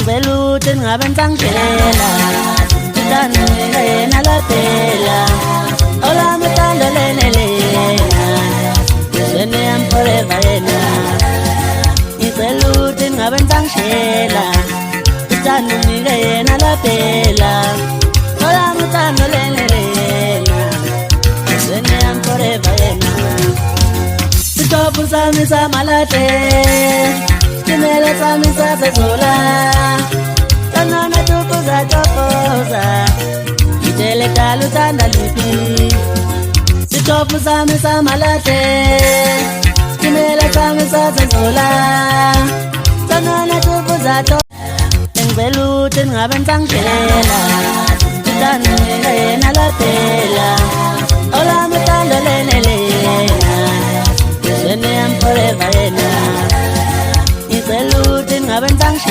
Ngibeluthi ngabe nsangishela Tani ngena la tela Olami tando lene lena Shene am forever yena Ngibeluthi ngabe nsangishela Tani ngena la tela Olami tando lene lena Shene am forever yena Sitopu sami samalate Kimela sami sasezola Tanana tukuza tokoza Itele kalu tanda lipi Sitopu sami samalate Kimela sami sasezola Tanana tukuza tokoza Ngibeluthi ngabe nsangishela Tani ngena la tela Olami tando